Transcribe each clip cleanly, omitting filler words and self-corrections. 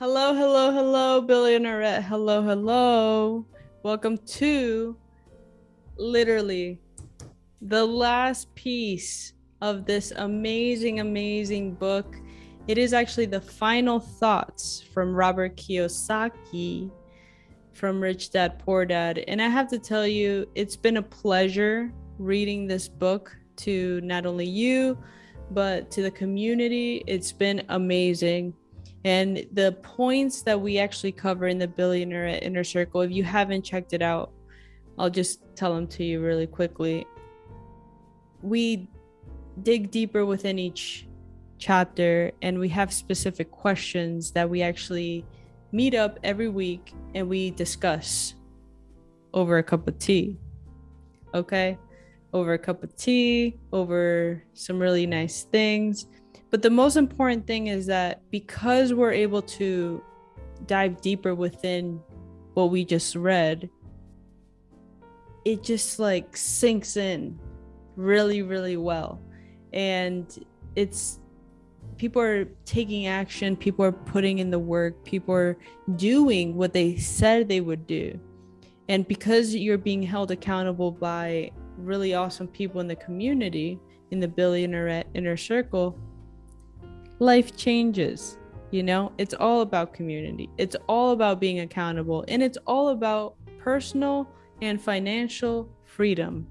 Hello, hello, hello, billionaire. Hello, hello. Welcome to literally the last piece of this amazing, amazing book. It is actually the final thoughts from Robert Kiyosaki from Rich Dad Poor Dad. And I have to tell you, it's been a pleasure reading this book to not only you, but to the community. It's been amazing. And the points that we actually cover in the Billionaire Inner Circle, if you haven't checked it out, I'll just tell them to you really quickly. We dig deeper within each chapter, and we have specific questions that we actually meet up every week and we discuss over a cup of tea. Okay? Over a cup of tea, over some really nice things. But the most important thing is that because we're able to dive deeper within what we just read, it just like sinks in really, really well. And it's people are taking action, people are putting in the work, people are doing what they said they would do. And because you're being held accountable by really awesome people in the community, in the Billionaire Inner Circle, life changes. It's all about community, it's all about being accountable, and it's all about personal and financial freedom.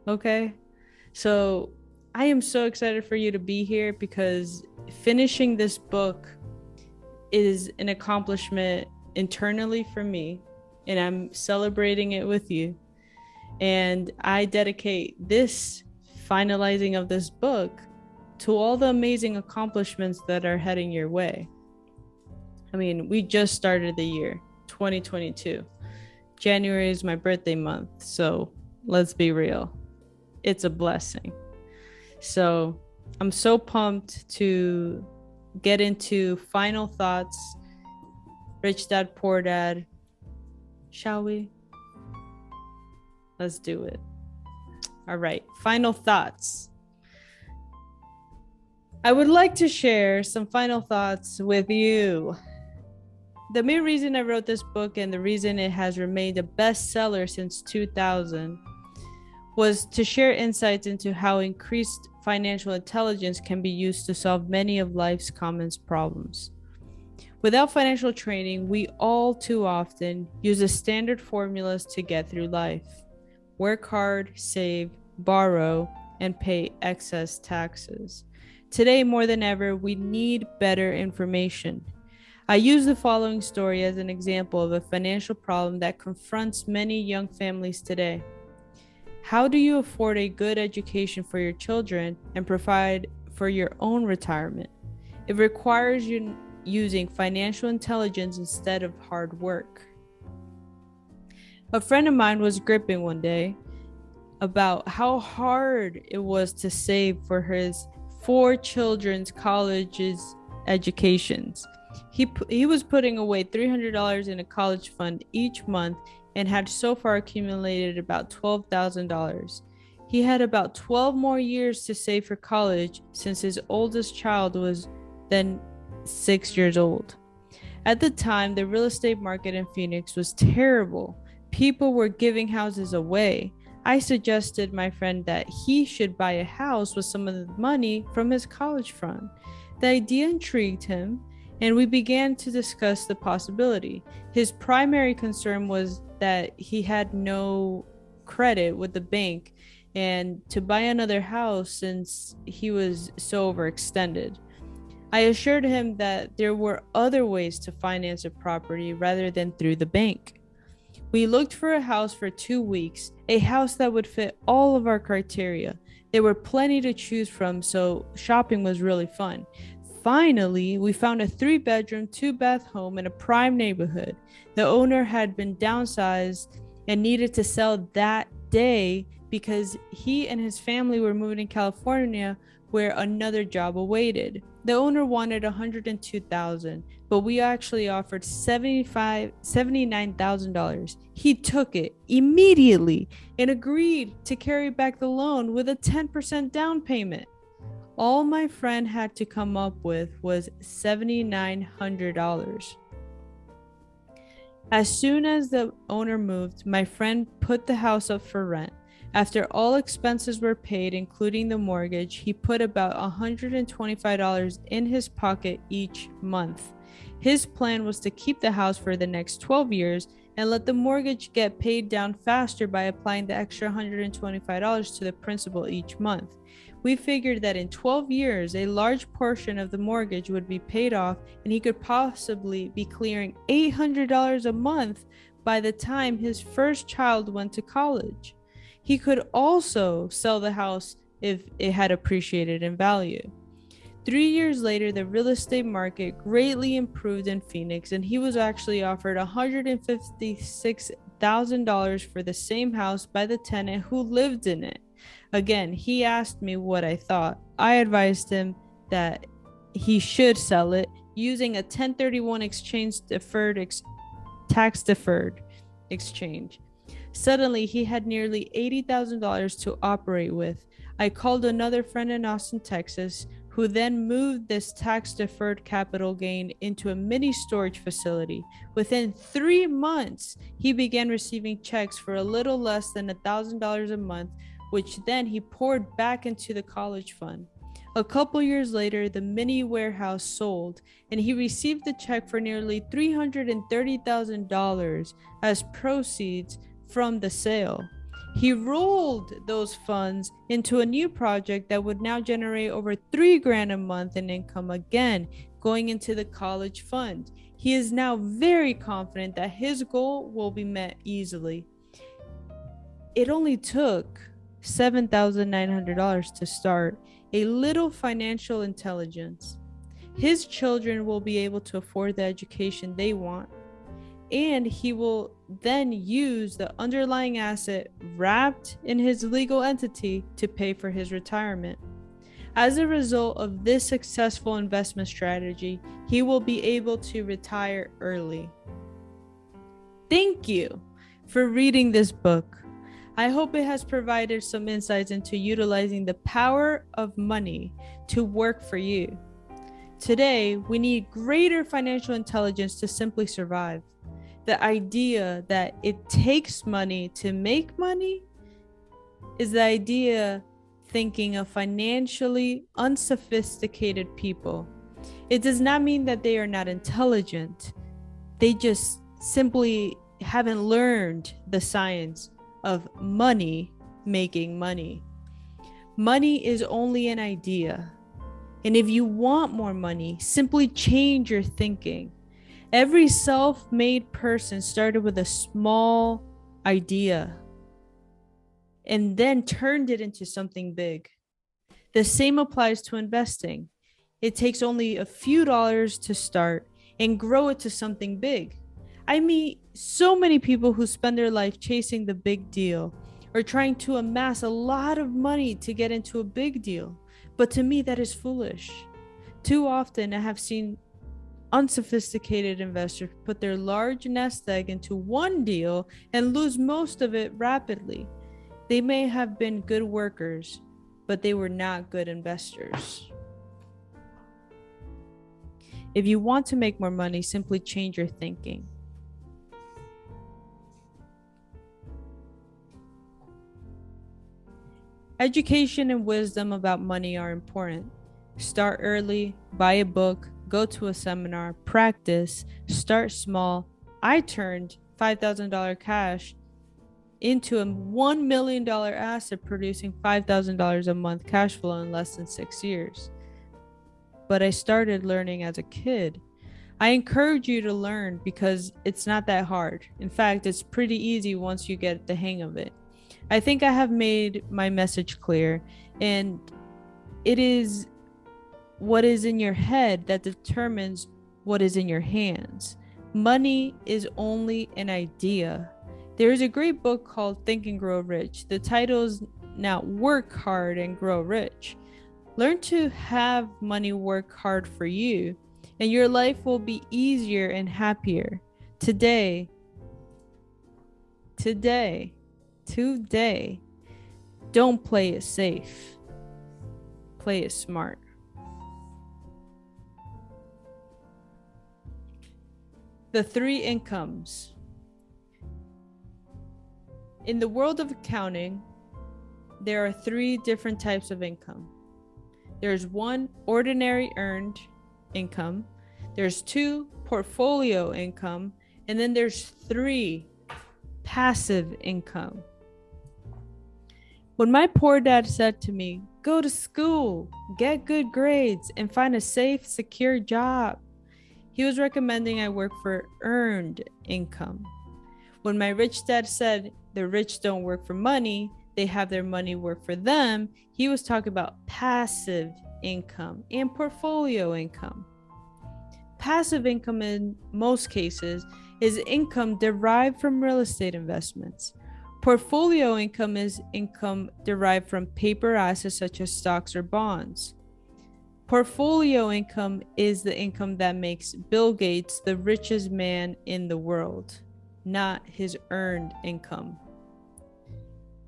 Okay, so I am so excited for you to be here because finishing this book is an accomplishment internally for me, and I'm celebrating it with you. And I dedicate this finalizing of this book to all the amazing accomplishments that are heading your way. I mean, we just started the year 2022. January is my birthday month, so let's be real. It's a blessing. So I'm so pumped to get into final thoughts. Rich Dad, Poor Dad. Shall we? Let's do it. All right, final thoughts. I would like to share some final thoughts with you. The main reason I wrote this book and the reason it has remained a bestseller since 2000 was to share insights into how increased financial intelligence can be used to solve many of life's common problems. Without financial training, we all too often use the standard formulas to get through life. Work hard, save, borrow, and pay excess taxes. Today, more than ever, we need better information. I use the following story as an example of a financial problem that confronts many young families today. How do you afford a good education for your children and provide for your own retirement? It requires you using financial intelligence instead of hard work. A friend of mine was gripping one day about how hard it was to save for his 4 children's college's educations. He was putting away $300 in a college fund each month and had so far accumulated about $12,000. He had about 12 more years to save for college since his oldest child was then 6 years old. At the time, the real estate market in Phoenix was terrible. People were giving houses away. I suggested my friend that he should buy a house with some of the money from his college fund. The idea intrigued him, and we began to discuss the possibility. His primary concern was that he had no credit with the bank and to buy another house since he was so overextended. I assured him that there were other ways to finance a property rather than through the bank. We looked for a house for 2 weeks, a house that would fit all of our criteria. There were plenty to choose from, so shopping was really fun. Finally, we found a 3-bedroom, 2-bath home in a prime neighborhood. The owner had been downsized and needed to sell that day because he and his family were moving to California where another job awaited. The owner wanted $102,000, but we actually offered $79,000. He took it immediately and agreed to carry back the loan with a 10% down payment. All my friend had to come up with was $7,900. As soon as the owner moved, my friend put the house up for rent. After all expenses were paid, including the mortgage, he put about $125 in his pocket each month. His plan was to keep the house for the next 12 years and let the mortgage get paid down faster by applying the extra $125 to the principal each month. We figured that in 12 years, a large portion of the mortgage would be paid off and he could possibly be clearing $800 a month by the time his first child went to college. He could also sell the house if it had appreciated in value. 3 years later, the real estate market greatly improved in Phoenix, and he was actually offered $156,000 for the same house by the tenant who lived in it. Again, he asked me what I thought. I advised him that he should sell it using a 1031 tax deferred exchange. Suddenly, he had nearly $80,000 to operate with. I called another friend in Austin, Texas, who then moved this tax-deferred capital gain into a mini storage facility. Within 3 months, he began receiving checks for a little less than $1,000 a month, which then he poured back into the college fund. A couple years later, the mini warehouse sold, and he received the check for nearly $330,000 as proceeds from the sale. He rolled those funds into a new project that would now generate over $3,000 a month in income, again going into the college fund. He is now very confident that his goal will be met easily. It only took $7,900 to start. A little financial intelligence. His children will be able to afford the education they want, and he will then use the underlying asset wrapped in his legal entity to pay for his retirement. As a result of this successful investment strategy, he will be able to retire early. Thank you for reading this book. I hope it has provided some insights into utilizing the power of money to work for you. Today, we need greater financial intelligence to simply survive. The idea that it takes money to make money is the idea thinking of financially unsophisticated people. It does not mean that they are not intelligent. They just simply haven't learned the science of money making money. Money is only an idea. And if you want more money, simply change your thinking. Every self-made person started with a small idea and then turned it into something big. The same applies to investing. It takes only a few dollars to start and grow it to something big. I meet so many people who spend their life chasing the big deal or trying to amass a lot of money to get into a big deal. But to me, that is foolish. Too often, I have seen unsophisticated investors put their large nest egg into one deal and lose most of it rapidly. They may have been good workers, but they were not good investors. If you want to make more money, simply change your thinking. Education and wisdom about money are important. Start early, buy a book, go to a seminar, practice, start small. I turned $5,000 cash into a $1 million asset, producing $5,000 a month cash flow in less than 6 years. But I started learning as a kid. I encourage you to learn because it's not that hard. In fact, it's pretty easy once you get the hang of it. I think I have made my message clear, and it is what is in your head that determines what is in your hands. Money is only an idea. There is a great book called Think and Grow Rich. The title is now Work Hard and Grow Rich. Learn to have money work hard for you, and your life will be easier and happier. Today, don't play it safe. Play it smart. The 3 incomes. In the world of accounting, there are 3 different types of income. There's 1, ordinary earned income. There's 2, portfolio income. And then there's 3, passive income. When my poor dad said to me, go to school, get good grades, and find a safe, secure job, he was recommending I work for earned income. When my rich dad said the rich don't work for money, they have their money work for them, he was talking about passive income and portfolio income. Passive income in most cases is income derived from real estate investments. Portfolio income is income derived from paper assets such as stocks or bonds. Portfolio income is the income that makes Bill Gates the richest man in the world, not his earned income.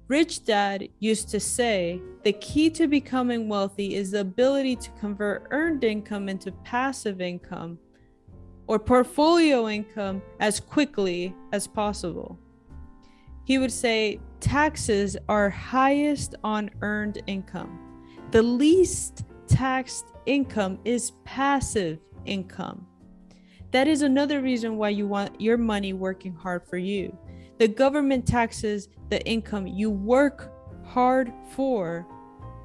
Rich Dad used to say, the key to becoming wealthy is the ability to convert earned income into passive income or portfolio income as quickly as possible. He would say, taxes are highest on earned income. The least taxed income is passive income. That is another reason why you want your money working hard for you. The government taxes the income you work hard for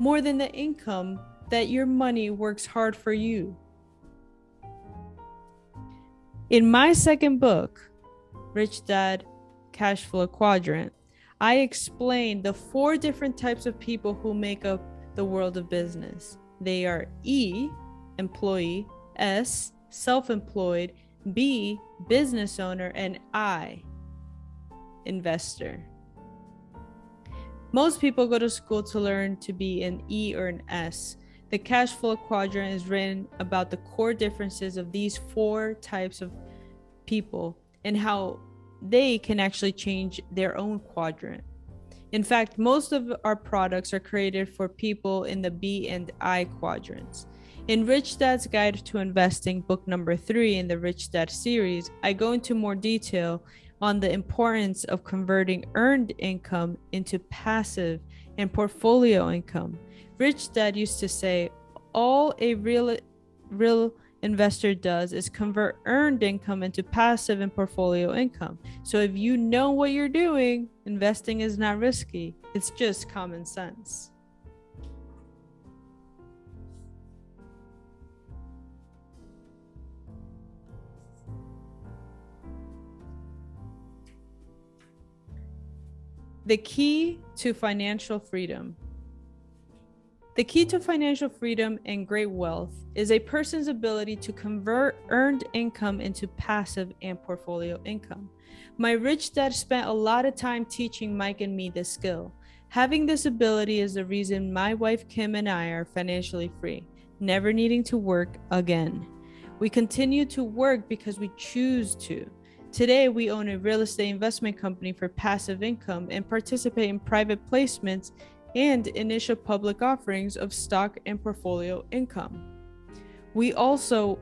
more than the income that your money works hard for you. In my second book, Rich Dad Cash Flow Quadrant, I explained the 4 different types of people who make up the world of business. They are E, employee, S, self-employed, B, business owner, and I, investor. Most people go to school to learn to be an E or an S. The cash flow quadrant is written about the core differences of these 4 types of people and how they can actually change their own quadrant. In fact, most of our products are created for people in the B and I quadrants. In Rich Dad's Guide to Investing, book number 3 in the Rich Dad series, I go into more detail on the importance of converting earned income into passive and portfolio income. Rich Dad used to say, all a real investor does is convert earned income into passive and portfolio income. So if you know what you're doing, investing is not risky. It's just common sense. The key to financial freedom. The key to financial freedom and great wealth is a person's ability to convert earned income into passive and portfolio income. My rich dad spent a lot of time teaching Mike and me this skill. Having this ability is the reason my wife Kim and I are financially free, never needing to work again. We continue to work because we choose to. Today, we own a real estate investment company for passive income and participate in private placements and initial public offerings of stock and portfolio income. We also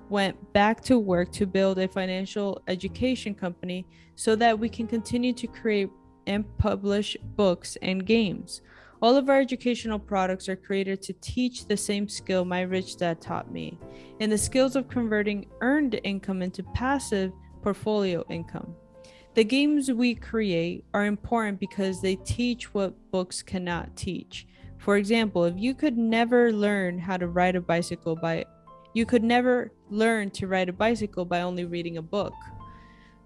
went back to work to build a financial education company so that we can continue to create and publish books and games. All of our educational products are created to teach the same skill my rich dad taught me, and the skills of converting earned income into passive portfolio income. The games we create are important because they teach what books cannot teach. For example, if you could never learn how to ride a bicycle you could never learn to ride a bicycle by only reading a book.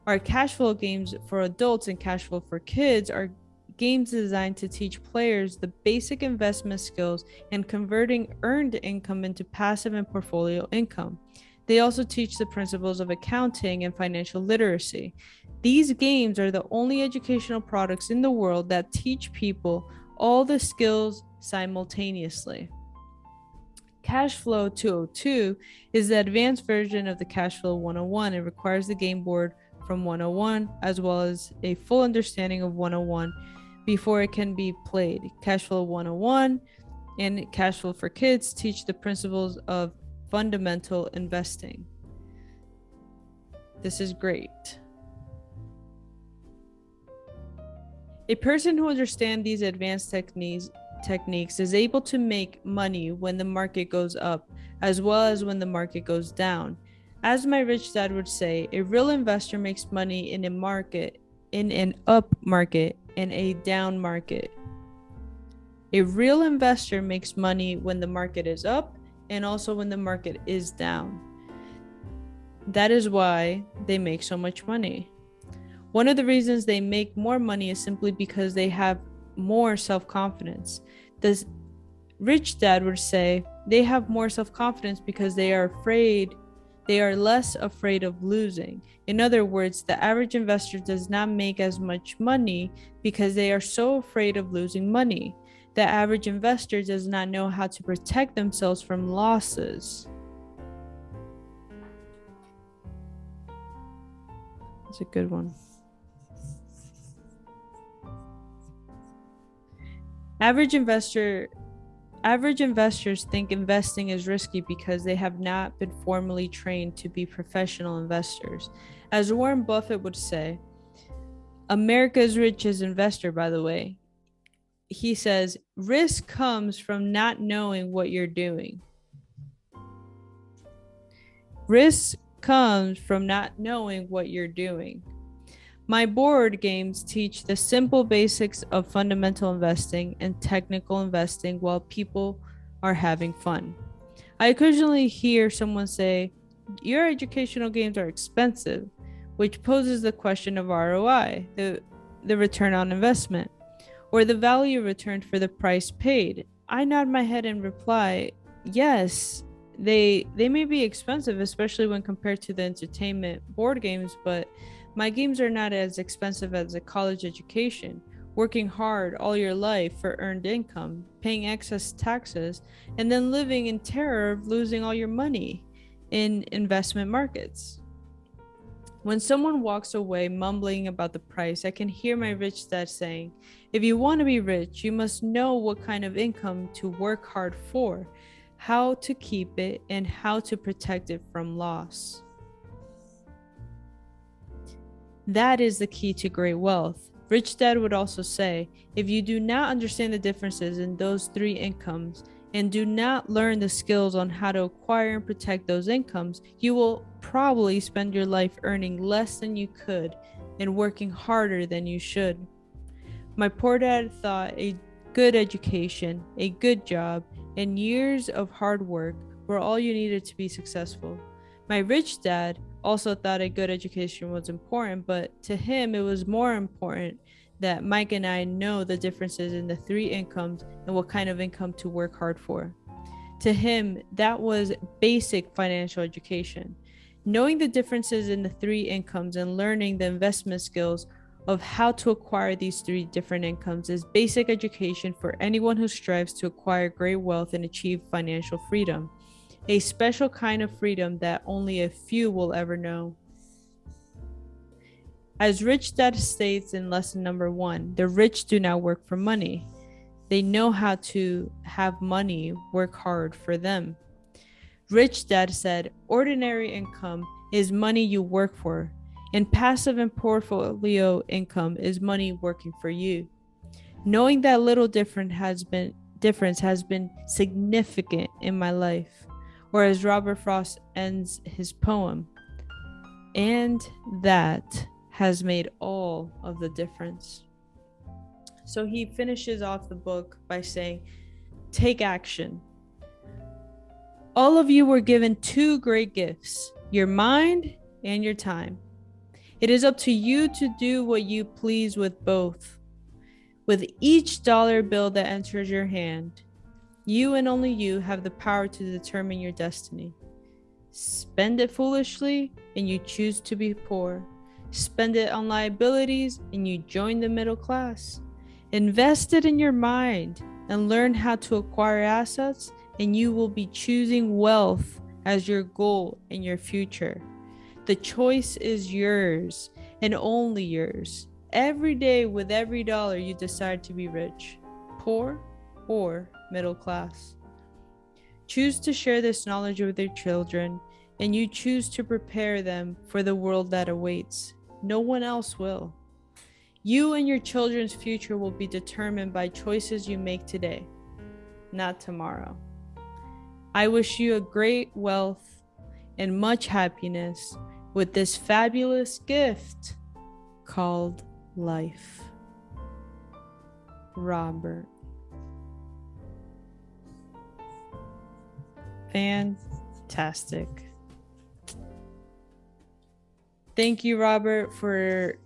Our cash flow games for adults and cash flow for kids are games designed to teach players the basic investment skills and converting earned income into passive and portfolio income. They also teach the principles of accounting and financial literacy. These games are the only educational products in the world that teach people all the skills simultaneously. Cashflow 202 is the advanced version of the Cashflow 101. It requires the game board from 101 as well as a full understanding of 101 before it can be played. Cashflow 101 and Cash Flow for Kids teach the principles of fundamental investing. This is great. A person who understands these advanced techniques is able to make money when the market goes up, as well as when the market goes down. As my rich dad would say, a real investor makes money in an up market and a down market. A real investor makes money when the market is up and also when the market is down. That is why they make so much money. One of the reasons they make more money is simply because they have more self-confidence. The rich dad would say they have more self-confidence because they are less afraid of losing. In other words, the average investor does not make as much money because they are so afraid of losing money. The average investor does not know how to protect themselves from losses. That's a good one. Average investors think investing is risky because they have not been formally trained to be professional investors. As Warren Buffett would say, America's richest investor, by the way, he says, risk comes from not knowing what you're doing. Risk comes from not knowing what you're doing. My board games teach the simple basics of fundamental investing and technical investing while people are having fun. I occasionally hear someone say, your educational games are expensive, which poses the question of ROI, the return on investment, or the value returned for the price paid. I nod my head and reply, yes, they may be expensive, especially when compared to the entertainment board games, but my games are not as expensive as a college education, working hard all your life for earned income, paying excess taxes, and then living in terror of losing all your money in investment markets. When someone walks away mumbling about the price, I can hear my rich dad saying, if you want to be rich, you must know what kind of income to work hard for, how to keep it, and how to protect it from loss. That is the key to great wealth. Rich Dad would also say, if you do not understand the differences in those three incomes and do not learn the skills on how to acquire and protect those incomes, you will probably spend your life earning less than you could and working harder than you should. My poor dad thought a good education, a good job, and years of hard work were all you needed to be successful. My rich dad also thought a good education was important, but to him it was more important that Mike and I know the differences in the three incomes and what kind of income to work hard for. To him, that was basic financial education. Knowing the differences in the three incomes and learning the investment skills of how to acquire these three different incomes is basic education for anyone who strives to acquire great wealth and achieve financial freedom. A special kind of freedom that only a few will ever know. As Rich Dad states in lesson number 1, the rich do not work for money. They know how to have money work hard for them. Rich Dad said, ordinary income is money you work for, and passive and portfolio income is money working for you. Knowing that little difference has been significant in my life. Or as Robert Frost ends his poem, and that has made all of the difference. So he finishes off the book by saying, take action. All of you were given two great gifts, your mind and your time. It is up to you to do what you please with both. With each dollar bill that enters your hand, you and only you have the power to determine your destiny. Spend it foolishly and you choose to be poor. Spend it on liabilities and you join the middle class. Invest it in your mind and learn how to acquire assets, and you will be choosing wealth as your goal in your future. The choice is yours and only yours. Every day with every dollar you decide to be rich, poor, or middle class. Choose to share this knowledge with your children, and you choose to prepare them for the world that awaits. No one else will. You and your children's future will be determined by choices you make today, not tomorrow. I wish you a great wealth and much happiness with this fabulous gift called life. Robert. Fantastic. Thank you, Robert, for,